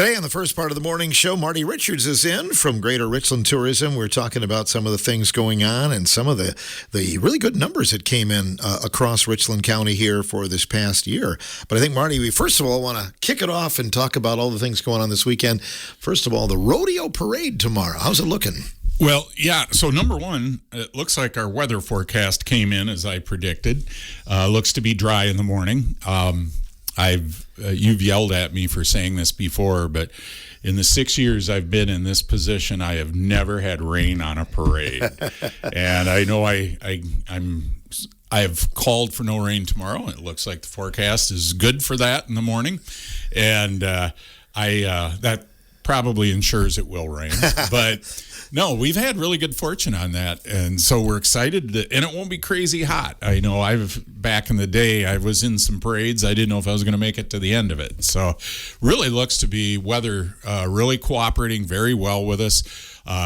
Today, on the first part of the morning show, Marty Richards is in from Greater Richland Tourism. We're talking about some of the things going on and some of the really good numbers that came in across Richland County here for this past year. But I think, Marty, we first of all want to kick it off and talk about all the things going on this weekend. First of all, the Rodeo Parade tomorrow. How's it looking? Well, yeah, so number one, it looks like our weather forecast came in as I predicted. Looks to be dry in the morning. You've yelled at me for saying this before, but in the 6 years I've been in this position, I have never had rain on a parade. And I know I have called for no rain tomorrow. It looks like the forecast is good for that in the morning, and that probably ensures it will rain. But no, we've had really good fortune on that, and so we're excited and it won't be crazy hot. I know back in the day, I was in some parades. I didn't know if I was going to make it to the end of it. So really looks to be weather really cooperating very well with us.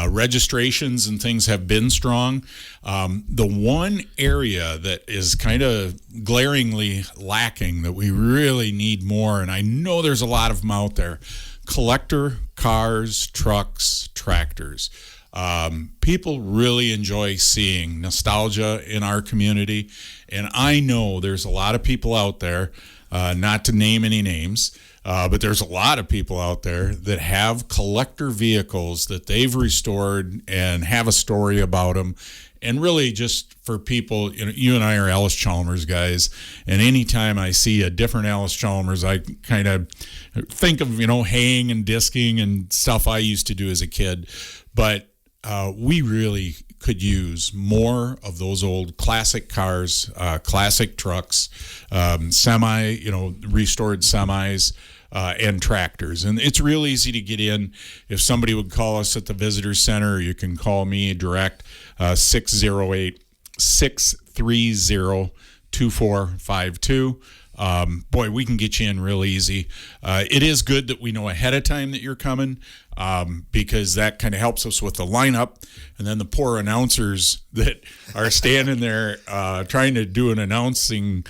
Registrations and things have been strong. The one area that is kind of glaringly lacking that we really need more, and I know there's a lot of them out there, collector cars, trucks, tractors. People really enjoy seeing nostalgia in our community, and I know there's a lot of people out there, not to name any names, but there's a lot of people out there that have collector vehicles that they've restored and have a story about them. And really just for people, you and I are Alice Chalmers guys, and anytime I see a different Alice Chalmers, I kind of think of, haying and disking and stuff I used to do as a kid. But we really could use more of those old classic cars, classic trucks, restored semis, and tractors. And it's real easy to get in. If somebody would call us at the visitor center, you can call me direct, 608-630-2452. Boy, we can get you in real easy. It is good that we know ahead of time that you're coming, because that kind of helps us with the lineup. And then the poor announcers that are standing there trying to do an announcing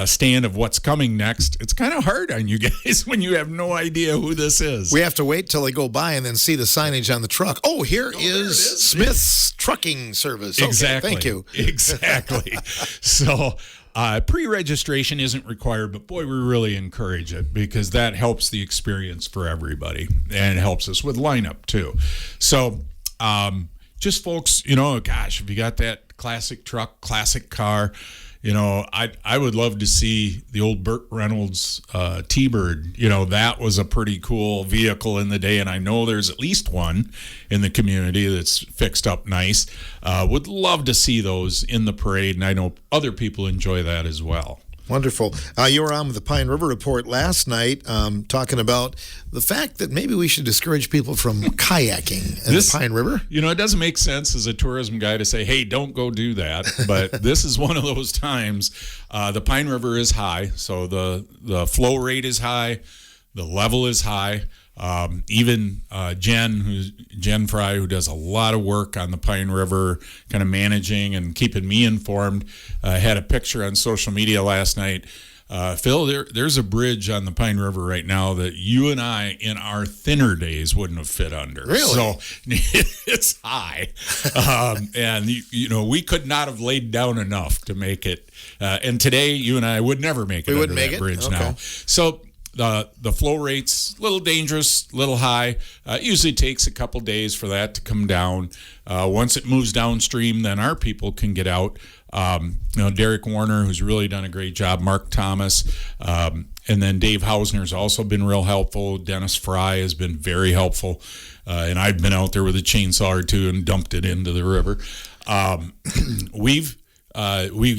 stand of what's coming next, it's kind of hard on you guys when you have no idea who this is. We have to wait till they go by and then see the signage on the truck. Oh, here is Smith's Trucking Service. Exactly. Okay, thank you. Exactly. So pre-registration isn't required, but boy, we really encourage it because that helps the experience for everybody and helps us with lineup too. So just folks, if you got that classic truck, classic car, I would love to see the old Burt Reynolds T-Bird. That was a pretty cool vehicle in the day, and I know there's at least one in the community that's fixed up nice. Would love to see those in the parade, and I know other people enjoy that as well. Wonderful. You were on with the Pine River Report last night talking about the fact that maybe we should discourage people from kayaking in the Pine River. It doesn't make sense as a tourism guy to say, hey, don't go do that. But this is one of those times. The Pine River is high, so the flow rate is high, the level is high. Even Jen Fry, who does a lot of work on the Pine River, kind of managing and keeping me informed, had a picture on social media last night. Phil, there's a bridge on the Pine River right now that you and I, in our thinner days, wouldn't have fit under. Really? So it's high, and we could not have laid down enough to make it. And today, you and I would never make it. We under wouldn't make that it? bridge Okay. now. So. The flow rate's a little dangerous, a little high. Usually takes a couple days for that to come down. Once it moves downstream, then our people can get out. Derek Warner, who's really done a great job, Mark Thomas, and then Dave Hausner's also been real helpful. Dennis Fry has been very helpful. And I've been out there with a chainsaw or two and dumped it into the river. We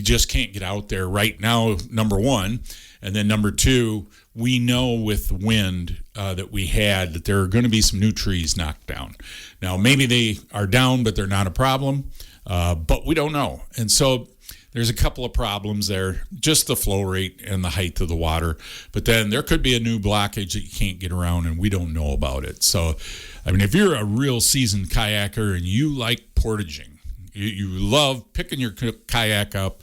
just can't get out there right now, number one. And then number two, we know with the wind that we had that there are going to be some new trees knocked down. Now, maybe they are down, but they're not a problem, but we don't know. And so there's a couple of problems there, just the flow rate and the height of the water. But then there could be a new blockage that you can't get around, and we don't know about it. So, if you're a real seasoned kayaker and you like portaging, you love picking your kayak up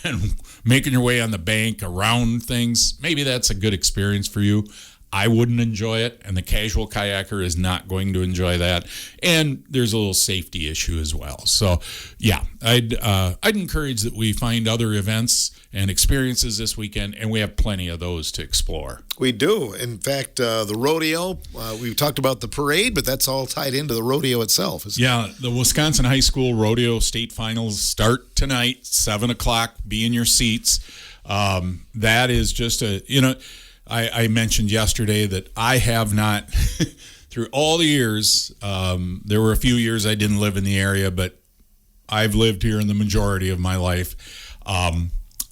and making your way on the bank around things, maybe that's a good experience for you. I wouldn't enjoy it, and the casual kayaker is not going to enjoy that. And there's a little safety issue as well. So, yeah, I'd encourage that we find other events and experiences this weekend, and we have plenty of those to explore. We do. In fact, the rodeo, we've talked about the parade, but that's all tied into the rodeo itself. Yeah, the Wisconsin High School Rodeo State Finals start tonight, 7 o'clock. Be in your seats. That is just I mentioned yesterday that I have not, through all the years, there were a few years I didn't live in the area, but I've lived here in the majority of my life.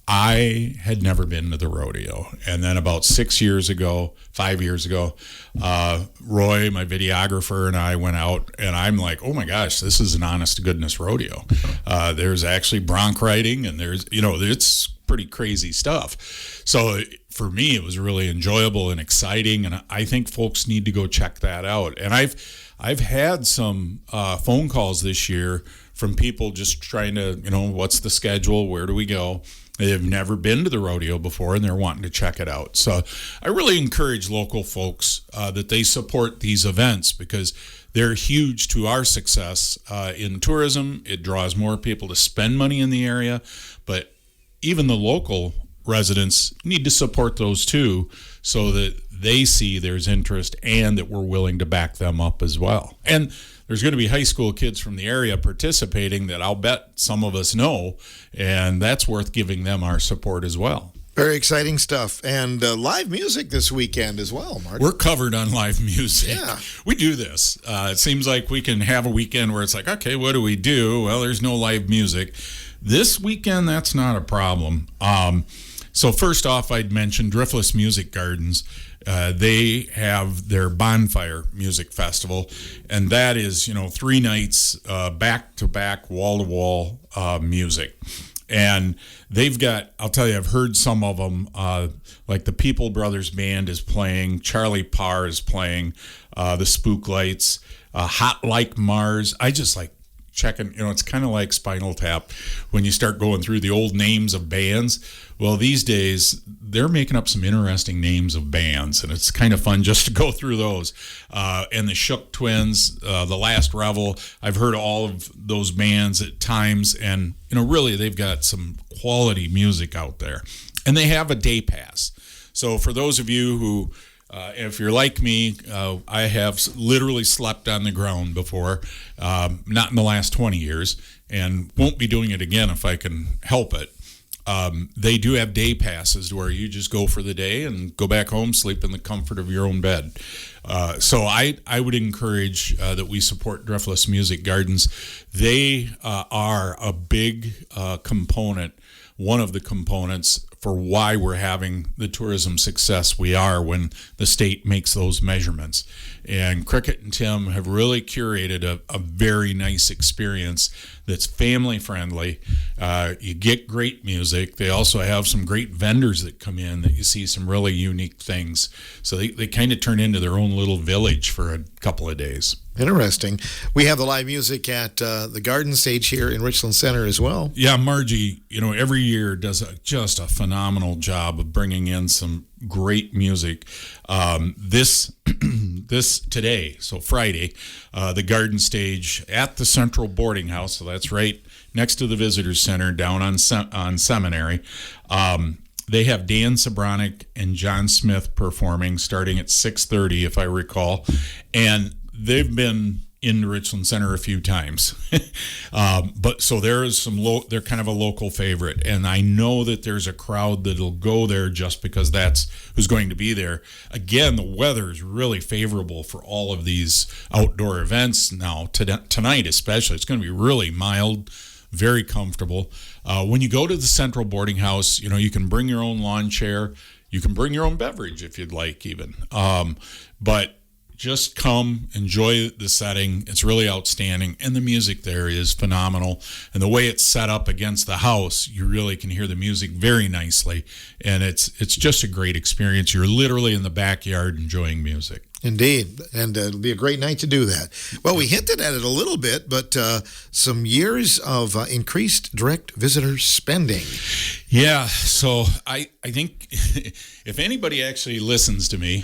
I had never been to the rodeo. And then about 5 years ago, Roy, my videographer, and I went out, and I'm like, oh my gosh, this is an honest to goodness rodeo. There's actually bronc riding, and it's pretty crazy stuff. So for me, it was really enjoyable and exciting, and I think folks need to go check that out. And I've had some phone calls this year from people just trying to, what's the schedule? Where do we go? They've never been to the rodeo before, and they're wanting to check it out. So I really encourage local folks that they support these events because they're huge to our success in tourism. It draws more people to spend money in the area, but even the local residents need to support those too so that they see there's interest and that we're willing to back them up as well. And there's going to be high school kids from the area participating that I'll bet some of us know, and that's worth giving them our support as well. Very exciting stuff. And live music this weekend as well, Marty. We're covered on live music. Yeah. We do this. It seems like we can have a weekend where it's like, okay, what do we do? Well, there's no live music. This weekend, that's not a problem. So first off, I'd mention Driftless Music Gardens. They have their Bonfire Music Festival, and that is, 3 nights, back-to-back, wall-to-wall music. And they've got, I'll tell you, I've heard some of them, like the People Brothers Band is playing, Charlie Parr is playing, the Spook Lights, Hot Like Mars. I just like checking, it's kind of like Spinal Tap when you start going through the old names of bands. Well, these days they're making up some interesting names of bands, and it's kind of fun just to go through those. And the Shook Twins, the Last Revel, I've heard all of those bands at times, and really they've got some quality music out there. And they have a day pass. So for those of you who if you're like me, I have literally slept on the ground before, not in the last 20 years, and won't be doing it again if I can help it. They do have day passes where you just go for the day and go back home, sleep in the comfort of your own bed. So I would encourage that we support Driftless Music Gardens. They are a big component, one of the components for why we're having the tourism success we are when the state makes those measurements. And Cricket and Tim have really curated a very nice experience that's family friendly. You get great music. They also have some great vendors that come in that you see some really unique things. So they kind of turn into their own little village for a couple of days. Interesting. We have the live music at the Garden Stage here in Richland Center as well. Yeah, Margie, every year does just a phenomenal job of bringing in some great music. This today, so Friday, the Garden Stage at the Central Boarding House, so that's right next to the Visitors Center down on Seminary. They have Dan Sobronic and John Smith performing starting at 6:30, if I recall, and they've been in Richland Center a few times. But so there is they're kind of a local favorite, and I know that there's a crowd that'll go there just because that's who's going to be there. Again, the weather is really favorable for all of these outdoor events now. Tonight especially, it's going to be really mild, very comfortable. When you go to the Central Boarding House, you can bring your own lawn chair. You can bring your own beverage if you'd like even. But just come, enjoy the setting. It's really outstanding. And the music there is phenomenal. And the way it's set up against the house, you really can hear the music very nicely. And it's just a great experience. You're literally in the backyard enjoying music. Indeed, and it'll be a great night to do that. Well, we hinted at it a little bit, but some years of increased direct visitor spending. Yeah, so I think if anybody actually listens to me,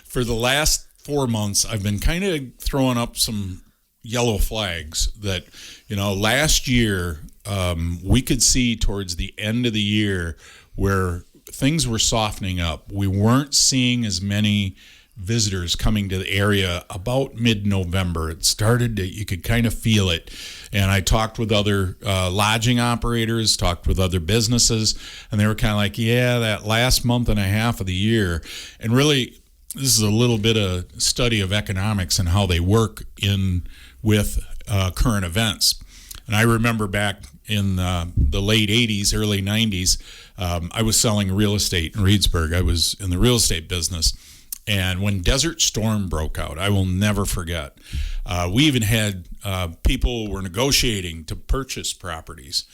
for the last 4 months, I've been kind of throwing up some yellow flags that, last year we could see towards the end of the year where things were softening up. We weren't seeing as many visitors coming to the area about mid-November. It started to, you could kind of feel it. And I talked with other lodging operators, talked with other businesses, and they were kind of like, yeah, that last month and a half of the year. And really, this is a little bit of study of economics and how they work in with current events. And I remember back in the late 80s, early 90s, I was selling real estate in Reedsburg. I was in the real estate business. And when Desert Storm broke out, I will never forget. We even had people were negotiating to purchase properties.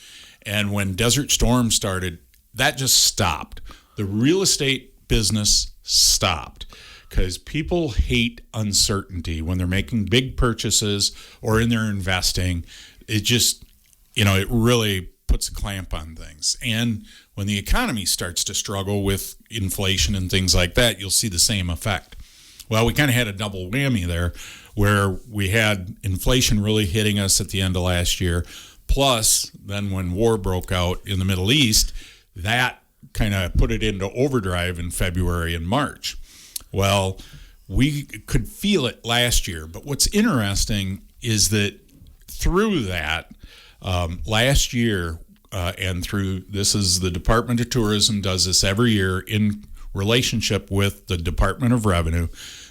And when Desert Storm started, that just stopped. The real estate business stopped because people hate uncertainty when they're making big purchases or in their investing. It just, it really puts a clamp on things. And when the economy starts to struggle with inflation and things like that, you'll see the same effect. Well, we kind of had a double whammy there where we had inflation really hitting us at the end of last year. Plus, then when war broke out in the Middle East, that kind of put it into overdrive in February and March. Well, we could feel it last year. But what's interesting is that through that, last year, and through, this is the Department of Tourism does this every year in relationship with the Department of Revenue.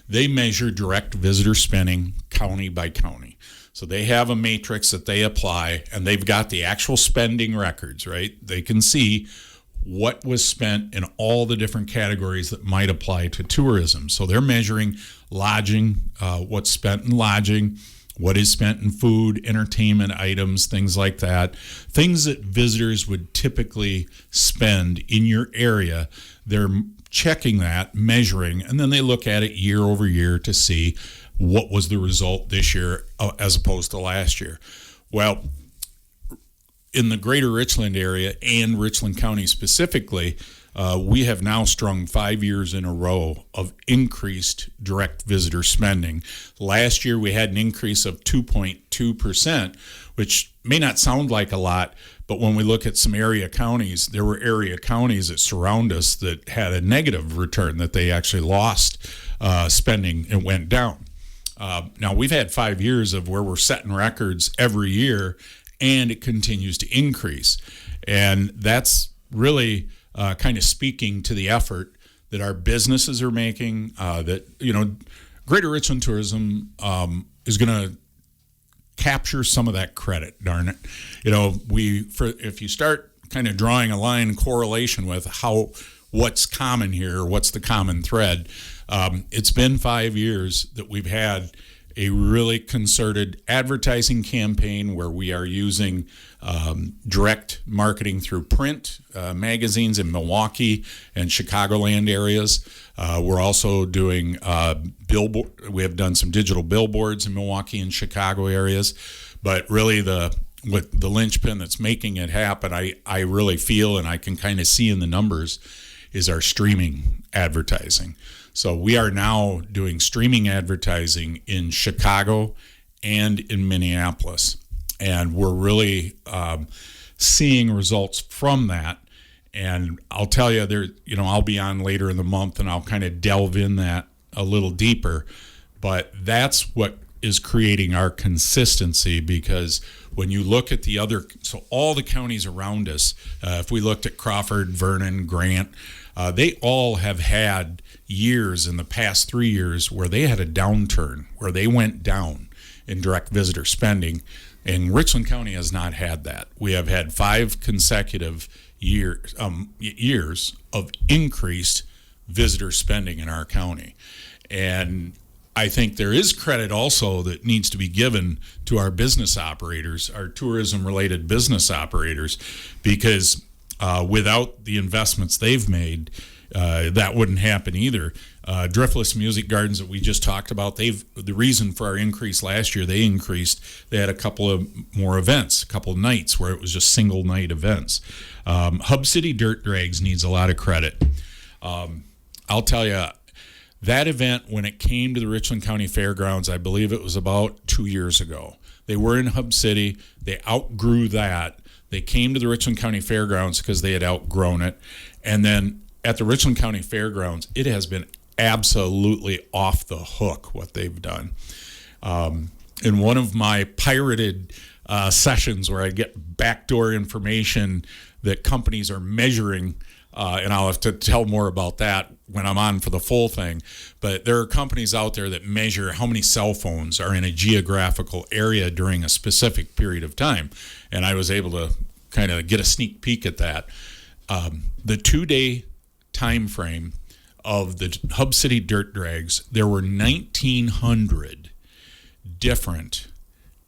They measure direct visitor spending county by county. So they have a matrix that they apply, and they've got the actual spending records, right? They can see what was spent in all the different categories that might apply to tourism. So they're measuring lodging, what's spent in lodging, what is spent in food, entertainment items, things like that. Things that visitors would typically spend in your area. They're checking that, measuring, and then they look at it year over year to see what was the result this year as opposed to last year. Well, in the Greater Richland area and Richland County specifically, we have now strung 5 years in a row of increased direct visitor spending. Last year, we had an increase of 2.2%, which may not sound like a lot, but when we look at some area counties, there were area counties that surround us that had a negative return, that they actually lost spending and went down. Now, we've had 5 years of where we're setting records every year, and it continues to increase. And that's really kind of speaking to the effort that our businesses are making, that, Greater Richland Tourism is going to capture some of that credit, darn it. If you start kind of drawing a line correlation with what's common here, what's the common thread, it's been 5 years that we've had a really concerted advertising campaign where we are using direct marketing through print magazines in Milwaukee and Chicagoland areas. We're also doing billboard. We have done some digital billboards in Milwaukee and Chicago areas, but really the linchpin that's making it happen, I really feel, and I can kind of see in the numbers, is our streaming advertising. So we are now doing streaming advertising in Chicago and in Minneapolis. And we're really seeing results from that. And I'll tell you, I'll be on later in the month and I'll kind of delve in that a little deeper. But that's what is creating our consistency, because when you look at all the counties around us, if we looked at Crawford, Vernon, Grant, they all have had years in the past 3 years where they had a downturn, where they went down in direct visitor spending, and Richland County has not had that. We have had 5 consecutive years of increased visitor spending in our county. And I think there is credit also that needs to be given to our business operators, our tourism-related business operators, because without the investments they've made, that wouldn't happen either. Driftless Music Gardens that we just talked about, the reason for our increase last year, they had a couple of more events, a couple of nights where it was just single night events. Hub City Dirt Drags needs a lot of credit. I'll tell you, that event, when it came to the Richland County Fairgrounds, I believe it was about 2 years ago. They were in Hub City. They outgrew that. They came to the Richland County Fairgrounds because they had outgrown it. And then at the Richland County Fairgrounds, it has been absolutely off the hook what they've done. In one of my pirated sessions where I get backdoor information that companies are measuring, and I'll have to tell more about that when I'm on for the full thing, but there are companies out there that measure how many cell phones are in a geographical area during a specific period of time, and I was able to kind of get a sneak peek at that. The 2-day time frame of the Hub City Dirt Drags, there were 1,900 different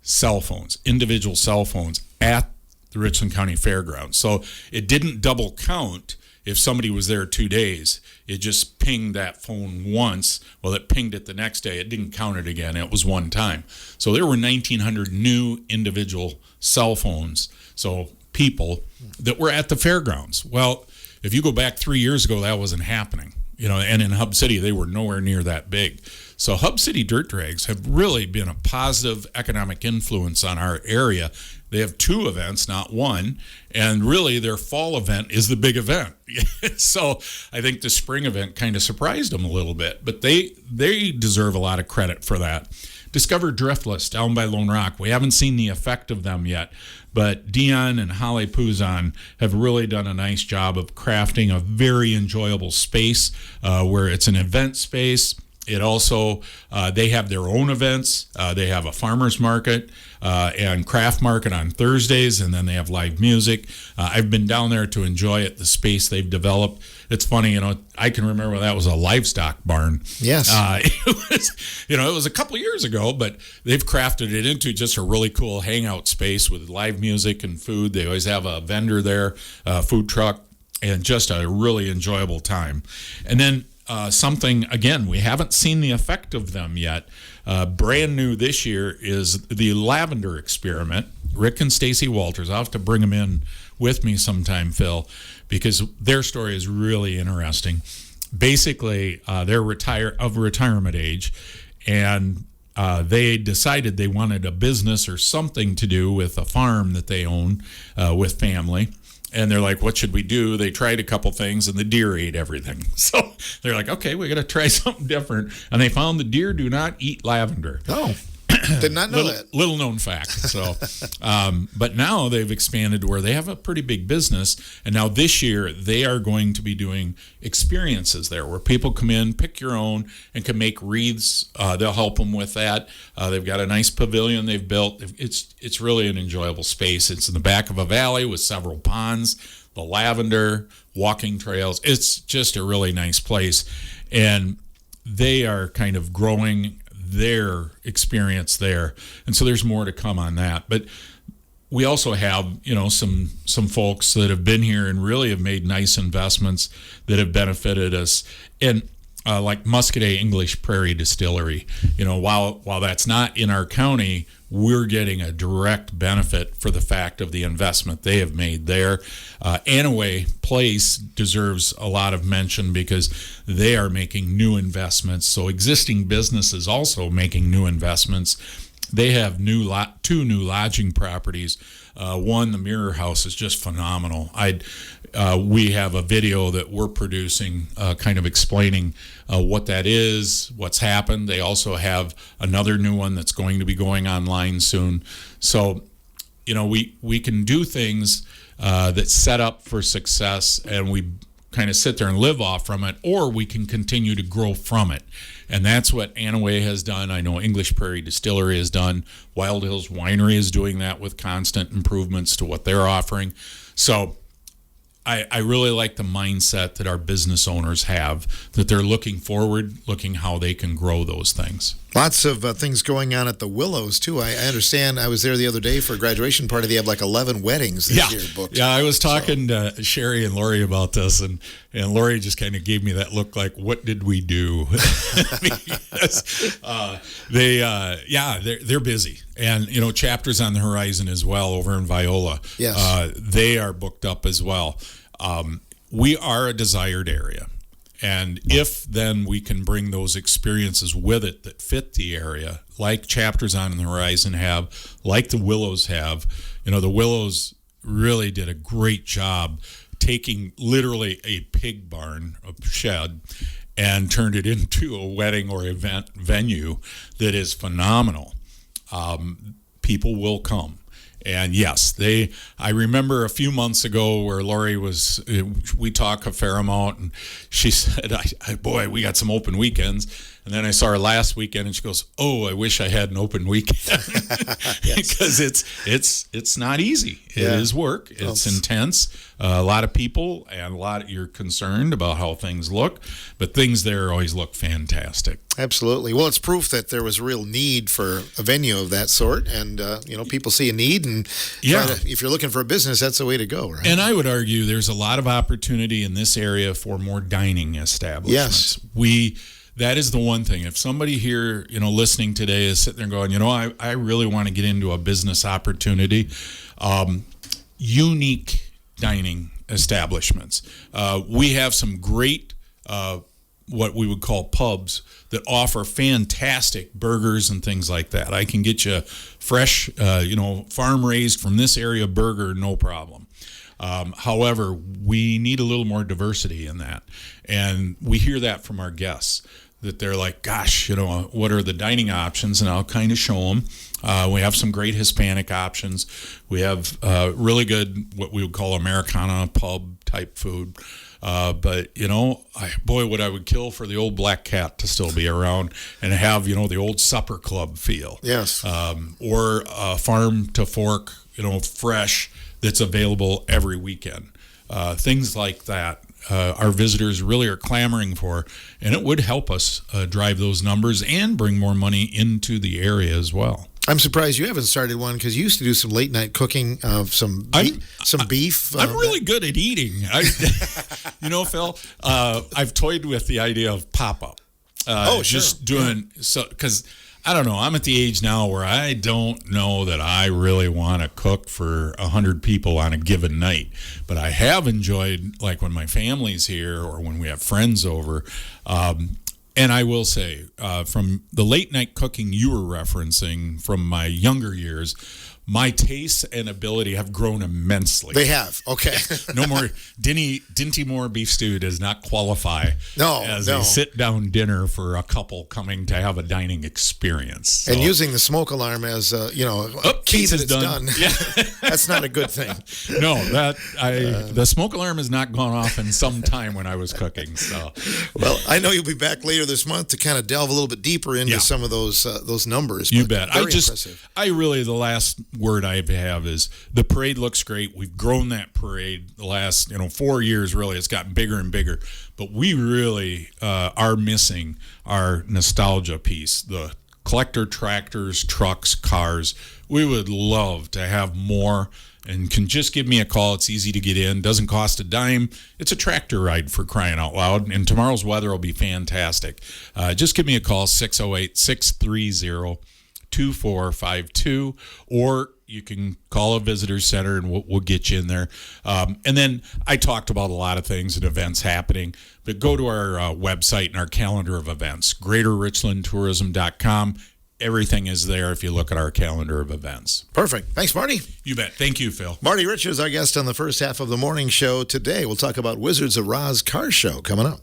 cell phones, individual cell phones at the Richland County Fairgrounds. So it didn't double count if somebody was there 2 days. It just pinged that phone once. Well, it pinged it the next day. It didn't count it again. It was one time. So there were 1,900 new individual cell phones, so people that were at the fairgrounds. Well, if you go back 3 years ago, that wasn't happening. And in Hub City, they were nowhere near that big. So Hub City Dirt Drags have really been a positive economic influence on our area. They have 2 events, not one, and really their fall event is the big event. So I think the spring event kind of surprised them a little bit, but they deserve a lot of credit for that. Discover Driftless down by Lone Rock. We haven't seen the effect of them yet, but Dion and Holly Puzon have really done a nice job of crafting a very enjoyable space where it's an event space. It also, they have their own events. They have a farmer's market and craft market on Thursdays, and then they have live music. I've been down there to enjoy it, the space they've developed. It's funny, I can remember that was a livestock barn. Yes. It was a couple of years ago, but they've crafted it into just a really cool hangout space with live music and food. They always have a vendor there, a food truck, and just a really enjoyable time. And then something, again, we haven't seen the effect of them yet. Brand new this year is the Lavender Experiment. Rick and Stacy Walters. I'll have to bring them in with me sometime, Phil, because their story is really interesting. Basically, they're of retirement age, and they decided they wanted a business or something to do with a farm that they own with family. And they're like, what should we do? They tried a couple things, and the deer ate everything. So they're like, okay, we got to try something different. And they found the deer do not eat lavender. Oh, did not know that. Little known fact. So, but now they've expanded to where they have a pretty big business. And now this year, they are going to be doing experiences there where people come in, pick your own, and can make wreaths. They'll help them with that. They've got a nice pavilion they've built. It's really an enjoyable space. It's in the back of a valley with several ponds, the lavender, walking trails. It's just a really nice place. And they are kind of growing their experience there, and so there's more to come on that. But we also have some folks that have been here and really have made nice investments that have benefited us, and like Muscadet English Prairie Distillery. While that's not in our county, we're getting a direct benefit for the fact of the investment they have made there. Anaway Place deserves a lot of mention because they are making new investments. So existing businesses also making new investments. They have two new lodging properties. One, the Mirror House, is just phenomenal. We have a video that we're producing kind of explaining what that is, what's happened. They also have another new one that's going to be going online soon. So, we can do things that set up for success, and we kind of sit there and live off from it, or we can continue to grow from it. And that's what Anaway has done. I know English Prairie Distillery has done. Wild Hills Winery is doing that with constant improvements to what they're offering. So I really like the mindset that our business owners have, that they're looking forward, looking how they can grow those things. Lots of things going on at the Willows, too. I understand. I was there the other day for a graduation party. They have like 11 weddings this year booked. Yeah, I was talking to Sherry and Lori about this, and Lori just kind of gave me that look like, what did we do? Because, they're busy. And, chapters on the horizon as well over in Viola. Yes. They are booked up as well. We are a desired area. And if then we can bring those experiences with it that fit the area, like Chapters on the Horizon have, like the Willows have, the Willows really did a great job taking literally a pig barn, a shed, and turned it into a wedding or event venue that is phenomenal. People will come. And yes, I remember a few months ago where Lori we talk a fair amount, and she said, boy, we got some open weekends. And then I saw her last weekend, and she goes, oh, I wish I had an open weekend. Because it's not easy. It is work. It's intense. A lot of people, and you're concerned about how things look, but things there always look fantastic. Absolutely. Well, it's proof that there was a real need for a venue of that sort, and people see a need, and if you're looking for a business, that's the way to go, right? And I would argue there's a lot of opportunity in this area for more dining establishments. Yes. That is the one thing. If somebody here, listening today is sitting there going, I really want to get into a business opportunity, unique dining establishments. We have some great, what we would call pubs that offer fantastic burgers and things like that. I can get you fresh, farm raised from this area burger, no problem. However, we need a little more diversity in that. And we hear that from our guests, that they're like, gosh, what are the dining options? And I'll kind of show them. We have some great Hispanic options. We have really good, what we would call Americana pub type food. But, what I would kill for the old Black Cat to still be around and have, the old supper club feel. Yes. Or farm to fork, fresh, that's available every weekend. Things like that. Our visitors really are clamoring for, and it would help us drive those numbers and bring more money into the area as well. I'm surprised you haven't started one, because you used to do some late night cooking of some beef. I'm really good at eating. Phil, I've toyed with the idea of pop-up. Just doing so, because I don't know. I'm at the age now where I don't know that I really want to cook for 100 people on a given night. But I have enjoyed, like when my family's here or when we have friends over. And I will say, from the late night cooking you were referencing from my younger years, my tastes and ability have grown immensely. They have. Okay. No more Dinty Moore beef stew does not qualify as a sit-down dinner for a couple coming to have a dining experience. So. And using the smoke alarm as a key that it's done. Yeah. That's not a good thing. No, the smoke alarm has not gone off in some time when I was cooking. So, well, I know you'll be back later this month to kind of delve a little bit deeper into some of those numbers. You bet. Impressive. The last word I have is the parade looks great. We've grown that parade the last 4 years. Really, it's gotten bigger and bigger. But we really are missing our nostalgia piece. The collector tractors, trucks, cars. We would love to have more. And can just give me a call. It's easy to get in. Doesn't cost a dime. It's a tractor ride, for crying out loud. And tomorrow's weather will be fantastic. Just give me a call, 608-630-2452, or you can call a visitor center and we'll get you in there. And then I talked about a lot of things and events happening, but go to our website and our calendar of events, greaterrichlandtourism.com. Everything is there if you look at our calendar of events. Perfect. Thanks, Marty. You bet. Thank you, Phil. Marty Richards, our guest on the first half of the morning show today. We'll talk about Wizards of Oz car show coming up.